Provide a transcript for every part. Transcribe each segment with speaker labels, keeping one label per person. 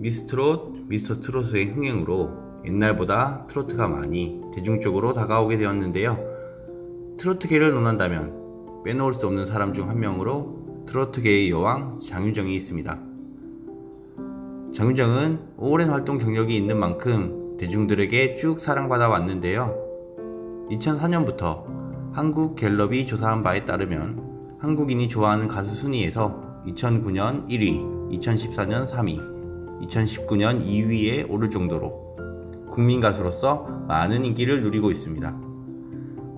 Speaker 1: 미스트롯, 미스터트롯의 흥행으로 옛날보다 트로트가 많이 대중적으로 다가오게 되었는데요. 트로트계를 논한다면 빼놓을 수 없는 사람 중 한 명으로 트로트계의 여왕 장윤정이 있습니다. 장윤정은 오랜 활동 경력이 있는 만큼 대중들에게 쭉 사랑받아 왔는데요. 2004년부터 한국갤럽이 조사한 바에 따르면 한국인이 좋아하는 가수 순위에서 2009년 1위, 2014년 3위, 2019년 2위에 오를 정도로 국민 가수로서 많은 인기를 누리고 있습니다.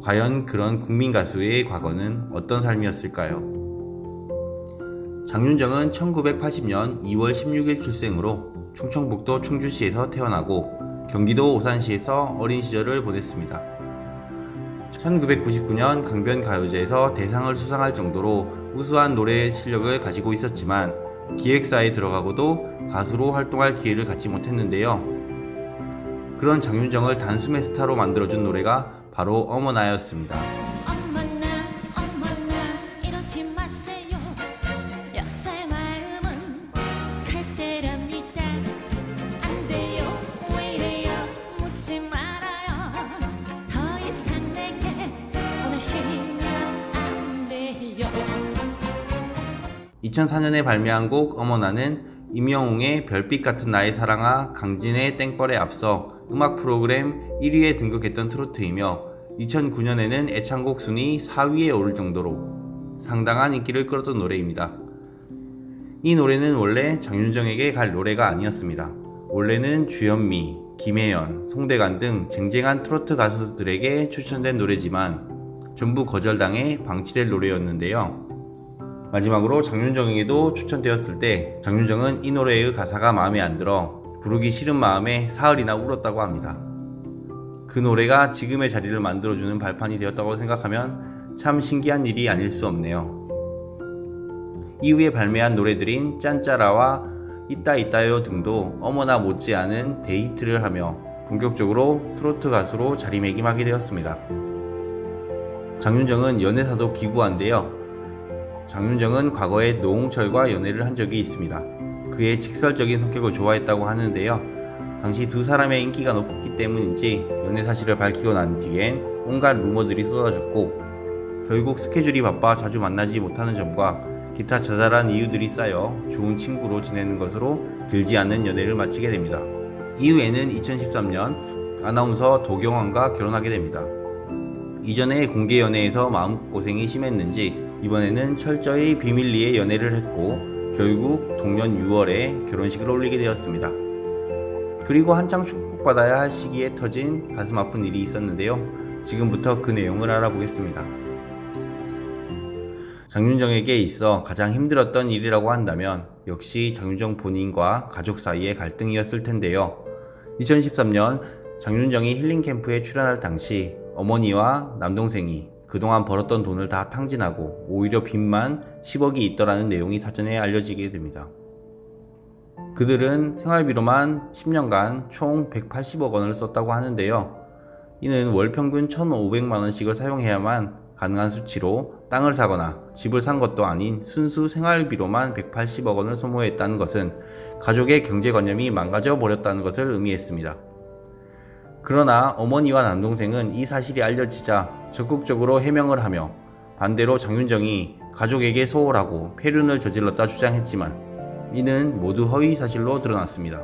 Speaker 1: 과연 그런 국민 가수의 과거는 어떤 삶이었을까요? 장윤정은 1980년 2월 16일 출생으로 충청북도 충주시에서 태어나고 경기도 오산시에서 어린 시절을 보냈습니다. 1999년 강변가요제에서 대상을 수상할 정도로 우수한 노래 실력을 가지고 있었지만 기획사에 들어가고도 가수로 활동할 기회를 갖지 못했는데요. 그런 장윤정을 단숨에 스타로 만들어준 노래가 바로 어머나였습니다.
Speaker 2: 어머나 어머나 이러지 마세요. 여자의 마음은 갈대랍니다. 안 돼요 왜 이래요 묻지 말아요. 더 이상 내게 원하시면 안 돼요.
Speaker 1: 2004년에 발매한 곡 어머나는 임영웅의 별빛 같은 나의 사랑아, 강진의 땡벌에 앞서 음악 프로그램 1위에 등극했던 트로트이며 2009년에는 애창곡 순위 4위에 오를 정도로 상당한 인기를 끌었던 노래입니다. 이 노래는 원래 장윤정에게 갈 노래가 아니었습니다. 원래는 주현미, 김혜연, 송대관 등 쟁쟁한 트로트 가수들에게 추천된 노래지만 전부 거절당해 방치될 노래였는데요. 마지막으로 장윤정에게도 추천되었을 때 장윤정은 이 노래의 가사가 마음에 안 들어 부르기 싫은 마음에 사흘이나 울었다고 합니다. 그 노래가 지금의 자리를 만들어주는 발판이 되었다고 생각하면 참 신기한 일이 아닐 수 없네요. 이후에 발매한 노래들인 짠짜라와 있다 있다요 등도 어머나 못지않은 대히트를 하며 본격적으로 트로트 가수로 자리매김하게 되었습니다. 장윤정은 연애사도 기구한데요. 장윤정은 과거에 노홍철과 연애를 한 적이 있습니다. 그의 직설적인 성격을 좋아했다고 하는데요. 당시 두 사람의 인기가 높기 때문인지 연애 사실을 밝히고 난 뒤엔 온갖 루머들이 쏟아졌고 결국 스케줄이 바빠 자주 만나지 못하는 점과 기타 자잘한 이유들이 쌓여 좋은 친구로 지내는 것으로 길지 않은 연애를 마치게 됩니다. 이후에는 2013년 아나운서 도경환과 결혼하게 됩니다. 이전에 공개 연애에서 마음고생이 심했는지 이번에는 철저히 비밀리에 연애를 했고 결국 동년 6월에 결혼식을 올리게 되었습니다. 그리고 한창 축복받아야 할 시기에 터진 가슴 아픈 일이 있었는데요. 지금부터 그 내용을 알아보겠습니다. 장윤정에게 있어 가장 힘들었던 일이라고 한다면 역시 장윤정 본인과 가족 사이의 갈등이었을 텐데요. 2013년 장윤정이 힐링캠프에 출연할 당시 어머니와 남동생이 그동안 벌었던 돈을 다 탕진하고 오히려 빚만 10억이 있더라는 내용이 사전에 알려지게 됩니다. 그들은 생활비로만 10년간 총 180억 원을 썼다고 하는데요. 이는 월 평균 1,500만원씩을 사용해야만 가능한 수치로 땅을 사거나 집을 산 것도 아닌 순수 생활비로만 180억 원을 소모했다는 것은 가족의 경제관념이 망가져 버렸다는 것을 의미했습니다. 그러나 어머니와 남동생은 이 사실이 알려지자 적극적으로 해명을 하며 반대로 장윤정이 가족에게 소홀하고 폐륜을 저질렀다 주장했지만 이는 모두 허위 사실로 드러났습니다.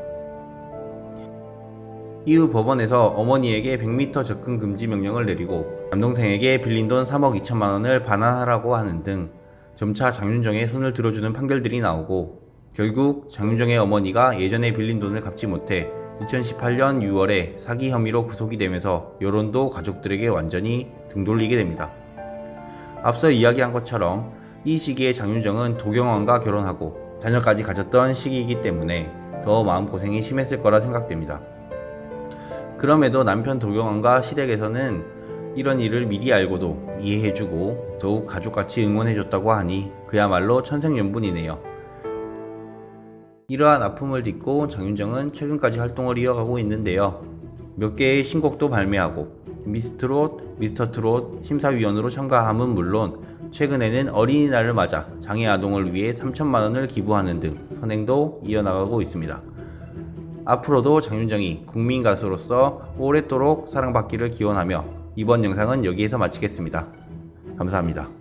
Speaker 1: 이후 법원에서 어머니에게 100m 접근 금지 명령을 내리고 남동생에게 빌린 돈 3억 2천만 원을 반환하라고 하는 등 점차 장윤정의 손을 들어주는 판결들이 나오고 결국 장윤정의 어머니가 예전에 빌린 돈을 갚지 못해 2018년 6월에 사기 혐의로 구속이 되면서 여론도 가족들에게 완전히 등 돌리게 됩니다. 앞서 이야기한 것처럼 이 시기에 장윤정은 도경환과 결혼하고 자녀까지 가졌던 시기이기 때문에 더 마음고생이 심했을 거라 생각됩니다. 그럼에도 남편 도경환과 시댁에서는 이런 일을 미리 알고도 이해해주고 더욱 가족같이 응원해줬다고 하니 그야말로 천생연분이네요. 이러한 아픔을 딛고 장윤정은 최근까지 활동을 이어가고 있는데요. 몇 개의 신곡도 발매하고 미스트롯, 미스터트롯 심사위원으로 참가함은 물론 최근에는 어린이날을 맞아 장애 아동을 위해 3천만 원을 기부하는 등 선행도 이어나가고 있습니다. 앞으로도 장윤정이 국민 가수로서 오랫도록 사랑받기를 기원하며 이번 영상은 여기에서 마치겠습니다. 감사합니다.